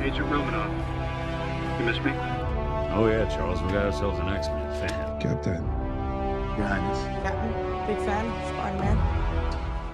Agent Romanoff. You miss me? Oh yeah, Charles, we got ourselves an X-Men fan. Captain. Your Highness. Captain, big fan, Spider-Man.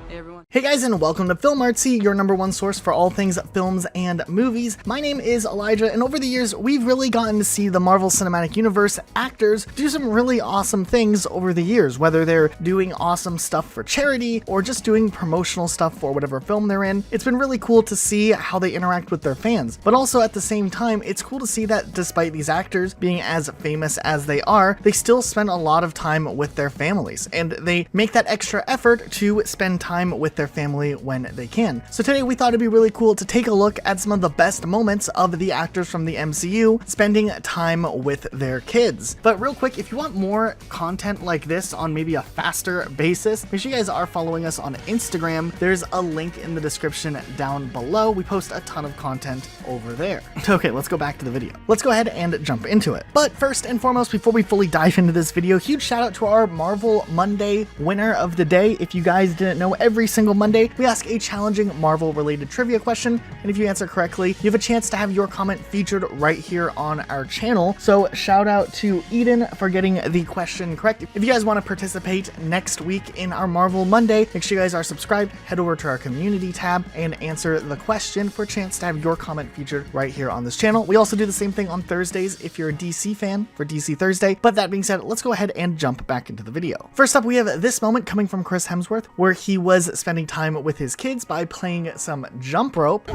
Hey everyone. Hey guys, and welcome to FilmArtsy, your #1 source for all things films and movies. My name is Elijah, and over the years, we've really gotten to see the Marvel Cinematic Universe actors do some really awesome things over the years, whether they're doing awesome stuff for charity or just doing promotional stuff for whatever film they're in. It's been really cool to see how they interact with their fans, but also at the same time, it's cool to see that despite these actors being as famous as they are, they still spend a lot of time with their families, and they make that extra effort to spend time with their family when they can. So today we thought it'd be really cool to take a look at some of the best moments of the actors from the MCU spending time with their kids. But real quick, if you want more content like this on maybe a faster basis, make sure you guys are following us on Instagram. There's a link in the description down below. We post a ton of content over there. Okay, let's go back to the video. Let's go ahead and jump into it. But first and foremost, before we fully dive into this video, huge shout out to our Marvel Monday winner of the day. If you guys didn't know, every single Monday, we ask a challenging Marvel-related trivia question, and if you answer correctly, you have a chance to have your comment featured right here on our channel. So shout out to Eden for getting the question correct. If you guys want to participate next week in our Marvel Monday, make sure you guys are subscribed, head over to our community tab, and answer the question for a chance to have your comment featured right here on this channel. We also do the same thing on Thursdays if you're a DC fan for DC Thursday. But that being said, let's go ahead and jump back into the video. First up, we have this moment coming from Chris Hemsworth, where he was spending time with his kids by playing some jump rope.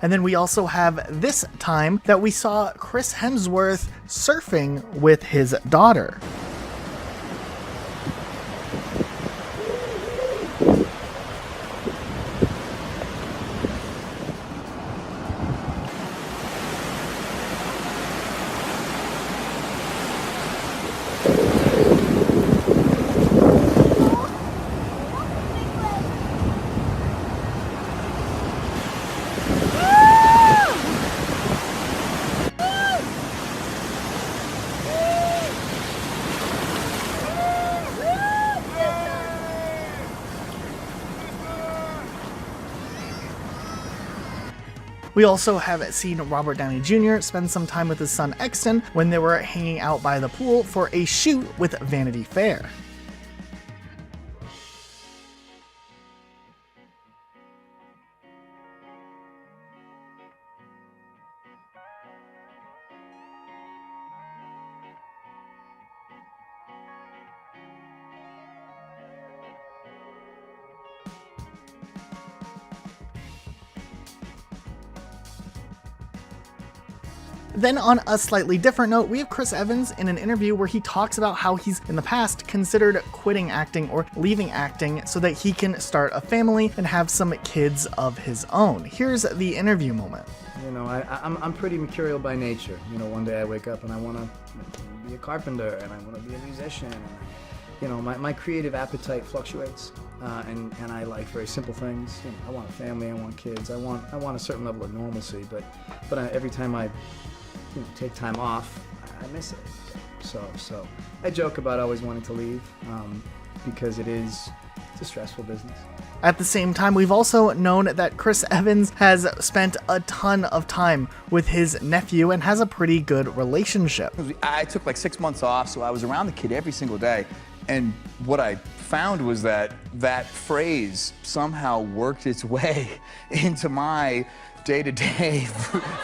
And then we also have this time that we saw Chris Hemsworth surfing with his daughter. We also have seen Robert Downey Jr. spend some time with his son Exton when they were hanging out by the pool for a shoot with Vanity Fair. Then on a slightly different note, we have Chris Evans in an interview where he talks about how he's in the past considered quitting acting or leaving acting so that he can start a family and have some kids of his own. Here's the interview moment. You know, I'm pretty mercurial by nature. You know, one day I wake up and I want to be a carpenter and I want to be a musician. And, you know, my creative appetite fluctuates, and I like very simple things. You know, I want a family, I want kids, I want a certain level of normalcy. But every time I take time off, I miss it. So I joke about always wanting to leave because it's a stressful business. At the same time, we've also known that Chris Evans has spent a ton of time with his nephew and has a pretty good relationship. I took like 6 months off, so I was around the kid every single day. And what I found was that phrase somehow worked its way into my day-to-day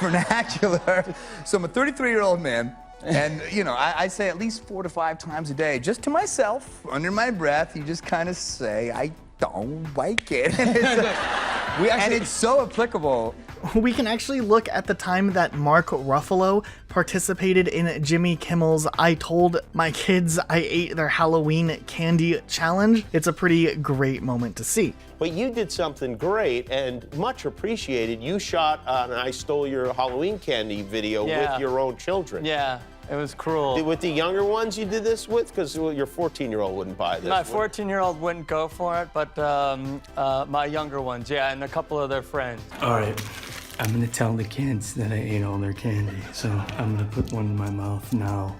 vernacular. So I'm a 33-year-old man, and you know, I say at least 4 to 5 times a day, just to myself, under my breath, you just kind of say, I don't like it. And it's so applicable. We can actually look at the time that Mark Ruffalo participated in Jimmy Kimmel's I Told My Kids I Ate Their Halloween Candy Challenge. It's a pretty great moment to see. But you did something great and much appreciated. You shot an I Stole Your Halloween Candy video with your own children. Yeah. It was cruel. With the younger ones you did this with? Because your 14-year-old wouldn't buy this. My 14-year-old wouldn't go for it, but my younger ones, yeah, and a couple of their friends. All right, I'm gonna tell the kids that I ate all their candy, so I'm gonna put one in my mouth now,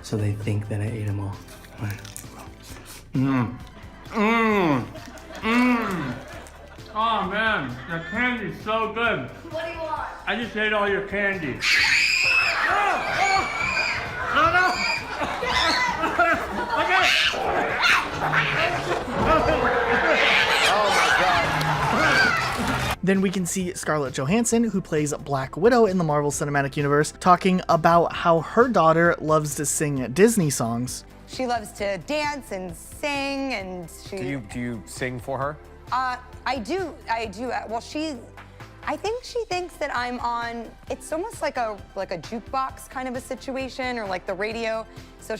so they think that I ate them all. All right. Oh man, the candy's so good. What do you want? I just ate all your candy. Then we can see Scarlett Johansson, who plays Black Widow in the Marvel Cinematic Universe, talking about how her daughter loves to sing Disney songs. She loves to dance and sing, and she... Do you sing for her? I do. Well, I think she thinks that I'm on, it's almost like a jukebox kind of a situation, or like the radio. So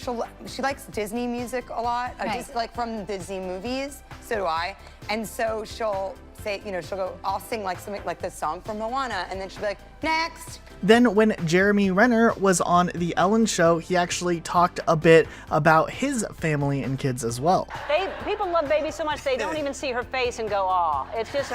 she likes Disney music a lot, just like from Disney movies, so do I. And so she'll say, you know, she'll go, I'll sing like something like this song from Moana, and then she'll be like, next. Then when Jeremy Renner was on The Ellen Show, he actually talked a bit about his family and kids as well. People love baby so much they don't even see her face and go, aw. It's just,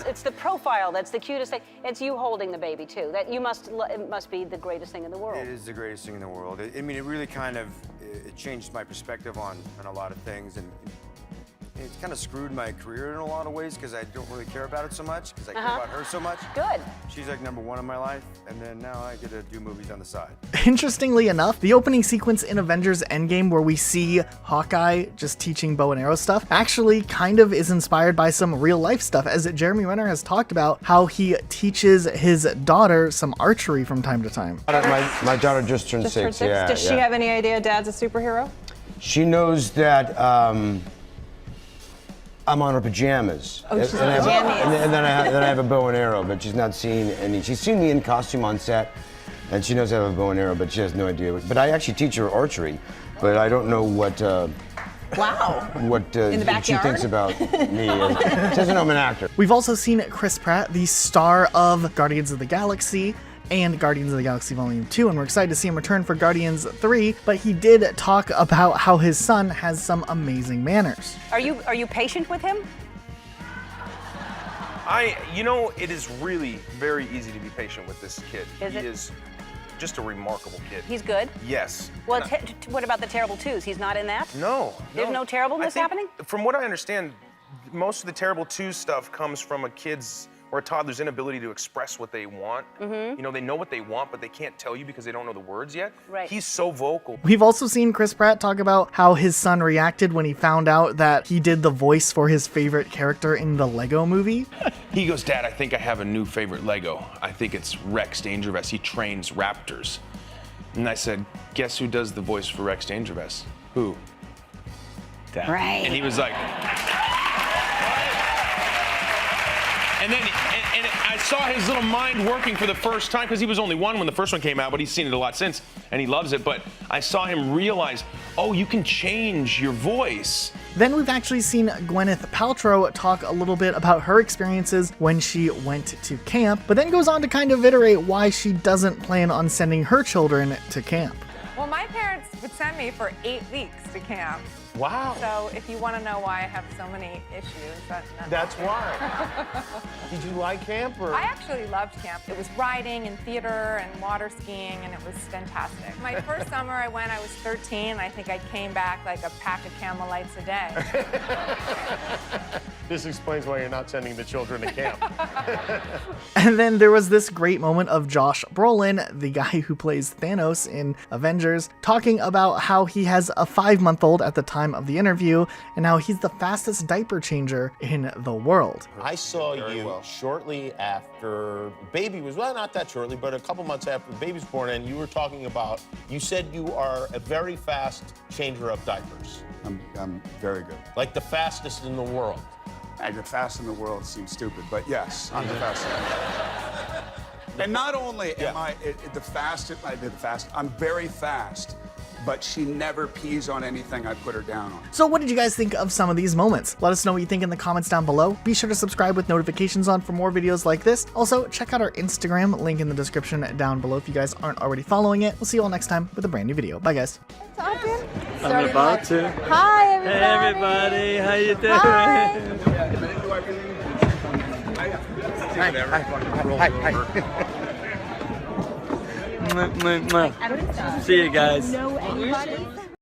it's the profile that's the cutest thing. It's you holding the baby too. That it must be the greatest thing in the world. It is the greatest thing in the world. I mean, it really kind of, it changed my perspective on a lot of things, and it's kind of screwed my career in a lot of ways because I don't really care about it so much because I care about her so much. Good. She's like #1 in my life, and then now I get to do movies on the side. Interestingly enough, the opening sequence in Avengers Endgame where we see Hawkeye just teaching bow and arrow stuff actually kind of is inspired by some real life stuff, as Jeremy Renner has talked about how he teaches his daughter some archery from time to time. My daughter just turned 6. Yeah, Does she have any idea Dad's a superhero? She knows that I'm on her pajamas. Oh, she's in pajamas. And then I have a bow and arrow, but she's not seen any. She's seen me in costume on set, and she knows I have a bow and arrow, but she has no idea. But I actually teach her archery, but I don't know what. What in the she thinks about me. She doesn't know I'm an actor. We've also seen Chris Pratt, the star of Guardians of the Galaxy and Guardians of the Galaxy Volume 2, and we're excited to see him return for Guardians 3, but he did talk about how his son has some amazing manners. Are you patient with him? You know, it is really very easy to be patient with this kid. He is just a remarkable kid. He's good? Yes. Well, what about the terrible twos? He's not in that? No. There's no terribleness happening? From what I understand, most of the terrible twos stuff comes from a kid's or a toddler's inability to express what they want. You know, they know what they want, but they can't tell you because they don't know the words yet. Right. He's so vocal. We've also seen Chris Pratt talk about how his son reacted when he found out that he did the voice for his favorite character in the Lego movie. He goes, Dad, I think I have a new favorite Lego. I think it's Rex Dangerous. He trains raptors. And I said, guess who does the voice for Rex Dangerous? Who? Dad. Right. And he was like, and then I saw his little mind working for the first time, because he was only 1 when the first one came out, but he's seen it a lot since, and he loves it. But I saw him realize, oh, you can change your voice. Then we've actually seen Gwyneth Paltrow talk a little bit about her experiences when she went to camp, but then goes on to kind of iterate why she doesn't plan on sending her children to camp. Well, my parents would send me for 8 weeks to camp. Wow. So if you want to know why I have so many issues, that's why. Did you like camp? Or? I actually loved camp. It was riding and theater and water skiing, and it was fantastic. My first summer I went, I was 13. I think I came back like a pack of Camel Lights a day. This explains why you're not sending the children to camp. And then there was this great moment of Josh Brolin, the guy who plays Thanos in Avengers, talking about how he has a 5-month-old at the time of the interview, and how he's the fastest diaper changer in the world. I saw you shortly after baby was, well, not that shortly, but a couple months after the baby was born, and you were talking about, you said you are a very fast changer of diapers. I'm very good. Like the fastest in the world. The fastest in the world seems stupid, but yes, I'm the fastest. And not only am I the fastest, I'm very fast, but she never pees on anything I put her down on. So what did you guys think of some of these moments? Let us know what you think in the comments down below. Be sure to subscribe with notifications on for more videos like this. Also, check out our Instagram, link in the description down below if you guys aren't already following it. We'll see you all next time with a brand new video. Bye, guys. I'm about to. Hi, everybody. Hey, everybody. How you doing? Hi. See you guys.